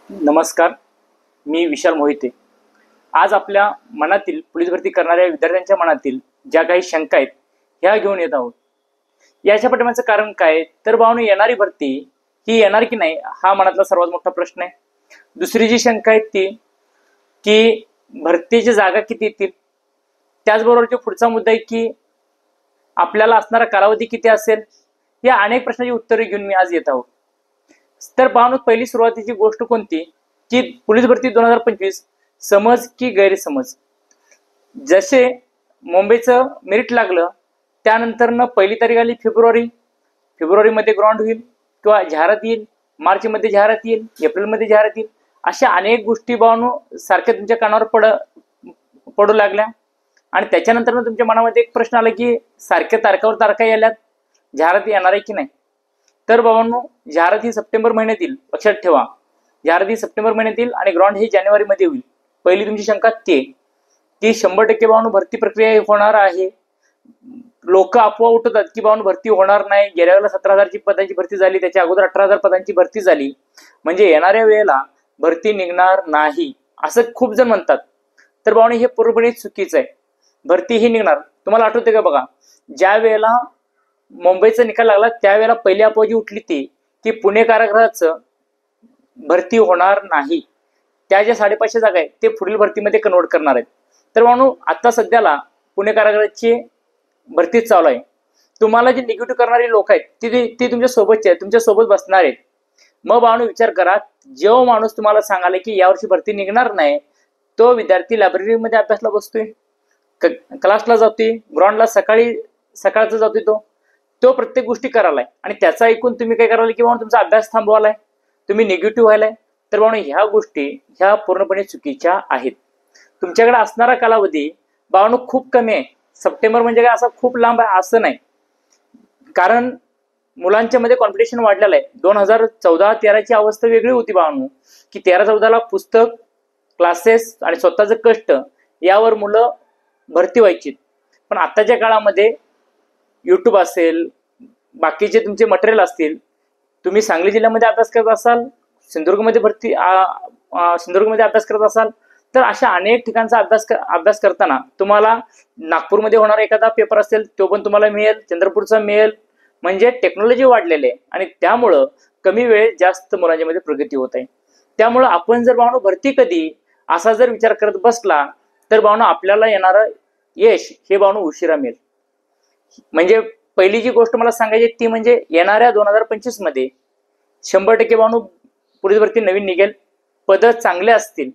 नमस्कार, मी विशाल मोहिते। आज आपल्या मनातील पोलीस भरती करणाऱ्या विद्यार्थ्यांच्या मनातील ज्या काही शंका आहेत ह्या घेऊन येत आहोत। याच्या पाठीमागचं कारण काय तर भावनो येणारी भरती ही येणार की नाही हा मनातला सर्वात मोठा प्रश्न आहे। दुसरी जी शंका आहे ती की भरतीची जागा किती येतील, त्याचबरोबर जो पुढचा मुद्दा आहे की आपल्याला असणारा कालावधी किती असेल, या अनेक प्रश्नांची उत्तरे घेऊन मी आज येत आहोत। तर पाहून पहिली सुरुवातीची गोष्ट कोणती की पोलीस भरती 2025 समज की गैरसमज। जसे मुंबईचं मेरिट लागलं त्यानंतर पहिली तारीख आली फेब्रुवारी मध्ये ग्राउंड होईल किंवा जाहिरात येईल, मार्च मध्ये जाहिरात येईल, एप्रिल मध्ये जाहिरात येईल, अशा अनेक गोष्टी भावनो सारख्या तुमच्या कानावर पडू लागल्या। आणि त्याच्यानंतर तुमच्या मनामध्ये एक प्रश्न आला की सारख्या तारखावर तारखा याल्यात, जाहिरात येणार आहे की नाही। तर बाबांनो, जाहिरात ही सप्टेंबर महिन्यात येईल, लक्षात ठेवा। जाहिरात ही सप्टेंबर महिन्यात येईल आणि ग्राउंड ही जानेवारी मध्ये होईल। पहिली तुमची शंका ती 100% बाबांनो भरती प्रक्रिया होणार आहे। लोक अफवा उठवतात की बाबांनो भरती होणार नाही, गेल्या वेळेला 17,000 पदांची भरती झाली, त्याच्या अगोदर 18,000 पदांची भरती झाली, म्हणजे येणाऱ्या वेळेला भरती निघणार नाही असं खूप जण म्हणतात। तर बाबांनो हे पूर्णपणे चुकीचं आहे। भरती ही निघणार। तुम्हाला आठवते का बघा, ज्या वेळेला मुंबईचा निकाल लागला त्यावेळेला पहिली अफवा जी उठली ती की पुणे कारागृहाचं भरती होणार नाही, त्या ज्या 550 जागा आहेत ते पुढील भरतीमध्ये कन्वर्ट करणार आहेत। तर म्हणून आता सध्याला पुणे कारागृहाची भरती चालू आहे। तुम्हाला जे निगेटिव्ह करणारे लोक आहेत ते तुमच्या सोबतचे आहेत, तुमच्या सोबत बसणार आहेत। मग बाळांनो विचार करा, जो माणूस तुम्हाला सांगाले की यावर्षी भरती निघणार नाही, तो विद्यार्थी लायब्ररीमध्ये अभ्यासला बसतोय, क्लासला जातोय, ग्राउंडला सकाळचा जातोय, तो प्रत्येक गोष्टी करायलाय आणि त्याचा ऐकून तुम्ही काय करायला की बाबा तुमचा अभ्यास थांबवालाय, तुम्ही निगेटिव्ह व्हायलाय। तर बाबा ह्या गोष्टी ह्या पूर्णपणे चुकीच्या आहेत। तुमच्याकडे असणारा कालावधी बाबांनो खूप कमी आहे। सप्टेंबर म्हणजे काय असं खूप लांब आहे असं नाही, कारण मुलांच्या मध्ये कॉम्पिटिशन वाढलेलं आहे। 2014-13 ची अवस्था वेगळी होती बाबांनो, की 13-14ला पुस्तक, क्लासेस आणि स्वतःचं कष्ट यावर मुलं भरती व्हायची। पण आताच्या काळामध्ये यूट्यूब असेल, बाकीचे तुमचे मटेरियल असतील, तुम्ही सांगली जिल्ह्यामध्ये अभ्यास करत असाल, सिंधुदुर्गमध्ये अभ्यास करत असाल, तर अशा अनेक ठिकाणचा अभ्यास करताना तुम्हाला नागपूरमध्ये होणारा एखादा पेपर असेल तो पण तुम्हाला मिळेल, चंद्रपूरचा मिळेल। म्हणजे टेक्नॉलॉजी वाढलेली आहे आणि त्यामुळं कमी वेळेत जास्त मुलांच्या मध्ये प्रगती होत आहे। त्यामुळं आपण जर बावनो भरती कधी असा जर विचार करत बसला तर बावनो आपल्याला येणारं यश हे बावनो उशिरा मिळेल। म्हणजे पहिली जी गोष्ट मला सांगायची ती म्हणजे येणाऱ्या 2025 मध्ये 100% बावनो पोलीस भरती नवीन निघेल, पद चांगले असतील।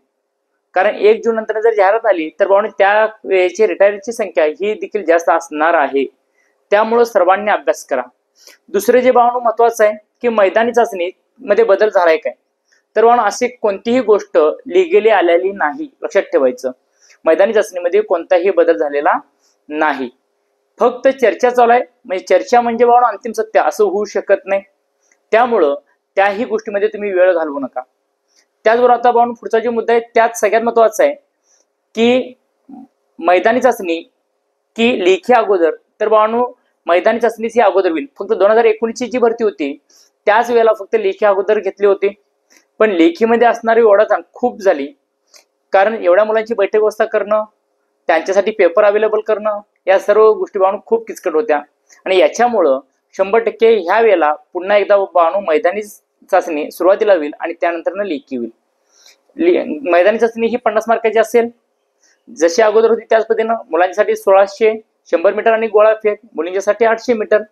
कारण 1 जून नंतर जर जाहिरात आली तर बावनो त्या वेळेची रिटायरची संख्या ही देखील जास्त असणार आहे। त्यामुळे सर्वांनी अभ्यास करा। दुसरे जे बावनो महत्वाचं आहे की मैदानी चाचणी मध्ये बदल झालाय काय, तर बावनो अशी कोणतीही गोष्ट लिगली आलेली नाही, लक्षात ठेवायचं। मैदानी चाचणीमध्ये कोणताही बदल झालेला नाही, फक्त चर्चा चालू आहे। म्हणजे चर्चा म्हणजे बावनो अंतिम सत्य असं होऊ शकत नाही, त्यामुळं त्याही गोष्टीमध्ये तुम्ही वेळ घालवू नका। त्याचबरोबर आता बावनो पुढचा जो मुद्दा आहे त्यात सगळ्यात महत्वाचा आहे की मैदानी चाचणी की लेखी अगोदर। तर बावनो मैदानी चाचणीची अगोदर होईल। फक्त 2019 ची जी भरती होती त्याच वेळेला फक्त लेखी अगोदर घेतली होती, पण लेखीमध्ये असणारी ओढाताण खूप झाली, कारण एवढ्या मुलांची बैठक व्यवस्था करणं, त्यांच्यासाठी पेपर अवेलेबल करणं, या सर्व गोष्टी बावनो खूप किचकट होत्या। आणि याच्यामुळं 100% ह्या वेळेला पुन्हा एकदा बावनो मैदानी चाचणी सुरुवातीला होईल आणि त्यानंतर लेखी होईल। मैदानी चाचणी ही 50 मार्काची असेल, जशी अगोदर होती त्याच पद्धतीनं। मुलांसाठी 1600 100 मीटर आणि गोळाफेक, मुलींच्यासाठी 800 मीटर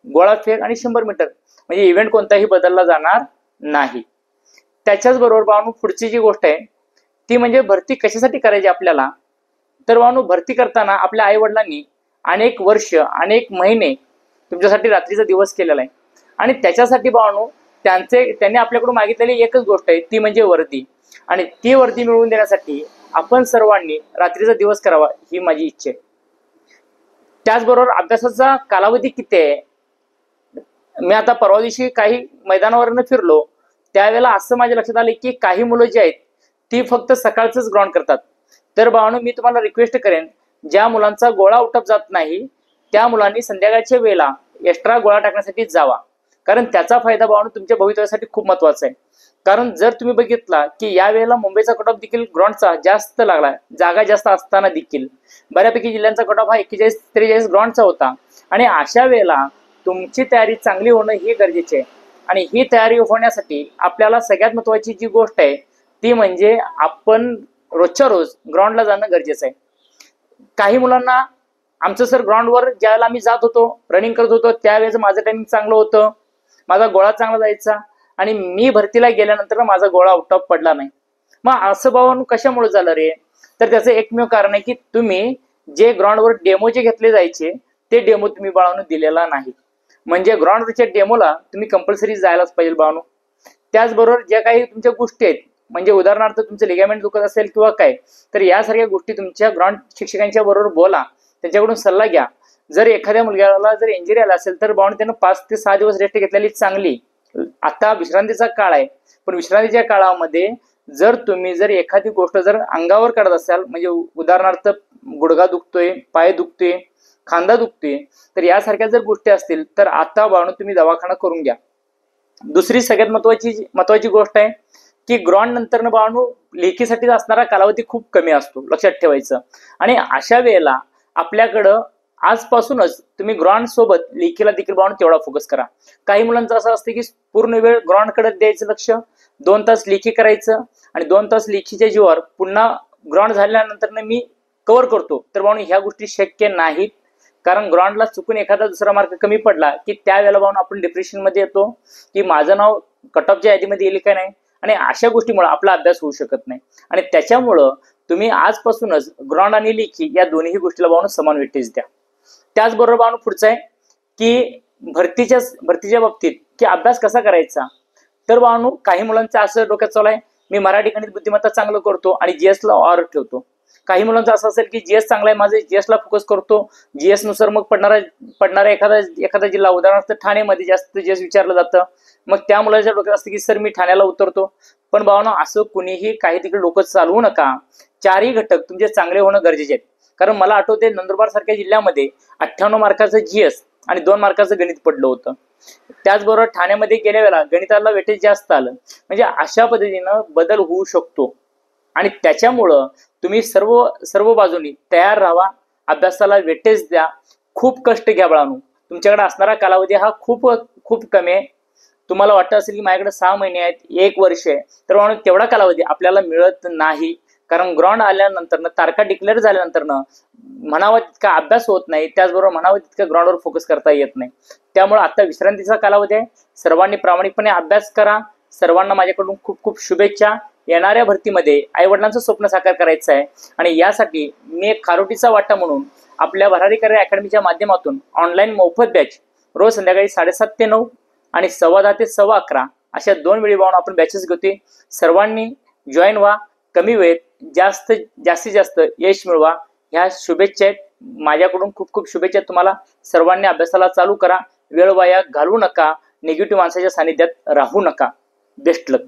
गोळाफेक आणि 100 मीटर, म्हणजे इव्हेंट कोणताही बदलला जाणार नाही। त्याच्याच बरोबर बावनो पुढची जी गोष्ट आहे ती म्हणजे भरती कशासाठी करायची आपल्याला, तर बावनो भरती करताना आपल्या आई वडिलांनी अनेक वर्ष अनेक महिने तुमच्यासाठी रात्रीचा दिवस केलेला आहे आणि त्याच्यासाठी बावनो त्यांनी आपल्याकडून मागितलेली एकच गोष्ट आहे ती म्हणजे वर्दी, आणि ती वर्दी मिळवून देण्यासाठी आपण सर्वांनी रात्रीचा दिवस करावा ही माझी इच्छा आहे। त्याचबरोबर अभ्यासाचा कालावधी किती आहे, मी आता परवा दिवशी काही मैदानावरनं फिरलो त्यावेळेला असं माझ्या लक्षात आले की काही मुलं जी आहेत ती फक्त सकाळचंच ग्राउंड करतात। तर बावनो मी तुम्हाला रिक्वेस्ट करेन, ज्या मुलांचा गोळा आउट ऑफ जात नाही त्या मुलांनी संध्याकाळच्या वेळेला एक्स्ट्रा गोळा टाकण्यासाठी जावा। कारण त्याचा फायदा भावना तुमच्या भवितव्यासाठी खूप महत्वाचा आहे. कारण जर तुम्ही बघितला की या वेळेला मुंबईचा कट ऑफ देखील ग्राउंडचा जास्त लागला, जागा जास्त असताना देखील बऱ्यापैकी जिल्ह्यांचा कट ऑफ हा 41-43 ग्राउंडचा होता. आणि अशा वेळेला तुमची तयारी चांगली होणं हे गरजेचे आहे. आणि ही तयारी होण्यासाठी आपल्याला सगळ्यात महत्वाची जी गोष्ट आहे ती म्हणजे आपण रोजच्या रोज ग्राउंडला जाणं गरजेचं आहे. काही मुलांना आमचं सर ग्राउंडवर ज्यावेळेला आम्ही जात होतो, रनिंग करत होतो, त्यावेळेस माझं टायमिंग चांगलं होतं, माझा गोळा चांगला जायचा आणि मी भरतीला गेल्यानंतर माझा गोळा आउट ऑफ पडला नाही. मग असं भावानं कशामुळे झालं रे? तर त्याचं एकमेव कारण आहे की तुम्ही जे ग्राउंडवर डेमो जे घेतले जायचे ते डेमो तुम्ही बाळांनो दिलेला नाही. म्हणजे ग्राउंडवरच्या डेमोला तुम्ही कंपल्सरी जायलाच पाहिजे बाळांनो. त्याचबरोबर ज्या काही तुमच्या गोष्टी आहेत, म्हणजे उदाहरणार्थ तुमचं लिगामेंट दुखत असेल किंवा काय, तर यासारख्या गोष्टी तुमच्या ग्राउंड शिक्षकांच्या बरोबर बोला, त्यांच्याकडून सल्ला घ्या. जर एखाद्या मुलग्याला जर इंजुरी आला असेल तर बाळांनो त्यानं 5 ते 6 दिवस रेस्ट घेतलेली चांगली. आता विश्रांतीचा काळ आहे, पण विश्रांतीच्या काळामध्ये जर तुम्ही एखादी गोष्ट जर अंगावर काढत असाल, म्हणजे उदाहरणार्थ गुडघा दुखतोय, पाय दुखतोय, खांदा दुखतोय, तर यासारख्या जर गोष्टी असतील तर आता बाळांनो तुम्ही दवाखाना करून घ्या. दुसरी सगळ्यात महत्वाची गोष्ट आहे की ग्राउंड नंतर बाळांनो लेखीसाठी असणारा कालावधी खूप कमी असतो, लक्षात ठेवायचं. आणि अशा वेळेला आपल्याकडं आजपासूनच तुम्ही ग्राउंड सोबत लेखीला देखील बाळांनो तेवढा फोकस करा. काही मुलांचं असं असतं की पूर्ण वेळ ग्राउंडकडे द्यायचं लक्ष, 2 तास लेखी करायचं आणि 2 तास लेखीच्या जीवावर पुन्हा ग्राउंड झाल्यानंतर मी कव्हर करतो. तर बाळांनो ह्या गोष्टी शक्य नाहीत. कारण ग्राउंडला चुकून एखादा दुसरा मार्क कमी पडला की त्यावेळेला बाळांनो आपण डिप्रेशन मध्ये येतो की माझं नाव कट ऑफच्या यादीमध्ये येईल का नाही, आणि अशा गोष्टीमुळे आपला अभ्यास होऊ शकत नाही. आणि त्याच्यामुळं तुम्ही आजपासूनच ग्राउंड आणि लेखी या दोन्ही गोष्टीला बाळांनो समान वेटेज द्या. त्याचबरोबर बाळांनो पुढचं आहे की भरतीच्या बाबतीत की अभ्यास कसा करायचा. तर बाळांनो काही मुलांचं असं डोक्यात चालू आहे मी मराठी गणित बुद्धिमत्ता चांगलं करतो आणि जीएस ला ऑर ठेवतो. काही मुलांचं असं असेल की जीएस चांगला आहे, माझं जीएस ला फोकस करतो, जीएस नुसार मग पडणारा एखादा जिल्हा, उदाहरणार्थ ठाण्यामध्ये जास्त जीएस विचारलं जातं, मग त्या मुलाच्या डोक्यात असतं की सर मी ठाण्याला उतरतो. पण भावना असं कुणीही काही तिकडे डोकं चालवू नका. चारही घटक तुमचे चांगले होणं गरजेचे आहेत. कारण मला आठवते नंदुरबार सारख्या जिल्ह्यामध्ये 98 मार्काचं जीएस आणि 2 मार्काचं गणित पडलं होतं. त्याचबरोबर ठाण्यामध्ये गेल्या वेळेला गणिताला वेटेज जास्त आलं. म्हणजे अशा पद्धतीनं बदल होऊ शकतो. आणि त्याच्यामुळं तुम्ही सर्व बाजूनी तयार राहा, अभ्यासाला वेटेज द्या, खूप कष्ट घ्या बाळांनो. तुमच्याकडे असणारा कालावधी हा खूप कमी आहे. तुम्हाला वाटतं असेल की माझ्याकडे 6 महिने आहेत, 1 वर्ष आहे, तर बाळांनो तेवढा कालावधी आपल्याला मिळत नाही. कारण ग्राउंड आल्यानंतर तारखा डिक्लेअर झाल्यानंतर म्हणावा तितका अभ्यास होत नाही, त्याचबरोबर म्हणावा तितका ग्राउंडवर फोकस करता येत नाही. त्यामुळे आता विश्रांतीचा कालावधी आहे. सर्वांनी प्रामाणिकपणे अभ्यास करा. सर्वांना माझ्याकडून खूप शुभेच्छा. येणाऱ्या भरतीमध्ये आई वडिलांचं स्वप्न साकार करायचं आहे आणि यासाठी मी एक खारोटीचा वाटा म्हणून आपल्या भरारी करिअर अकॅडमीच्या माध्यमातून ऑनलाईन मोफत बॅच रोज संध्याकाळी 7:30 ते 9 आणि 10:15 ते 11:15 अशा 2 वेळी बाळांनो आपण बॅचेस घेतोय. सर्वांनी जॉईन व्हा. कमी वेळेत जास्तीत जास्त यश मिळवा. ह्या शुभेच्छा आहेत माझ्याकडून. खूप शुभेच्छा तुम्हाला. सर्वांनी अभ्यासाला चालू करा. वेळ वाया घालवू नका. निगेटिव्ह माणसाच्या सानिध्यात राहू नका. बेस्ट लक.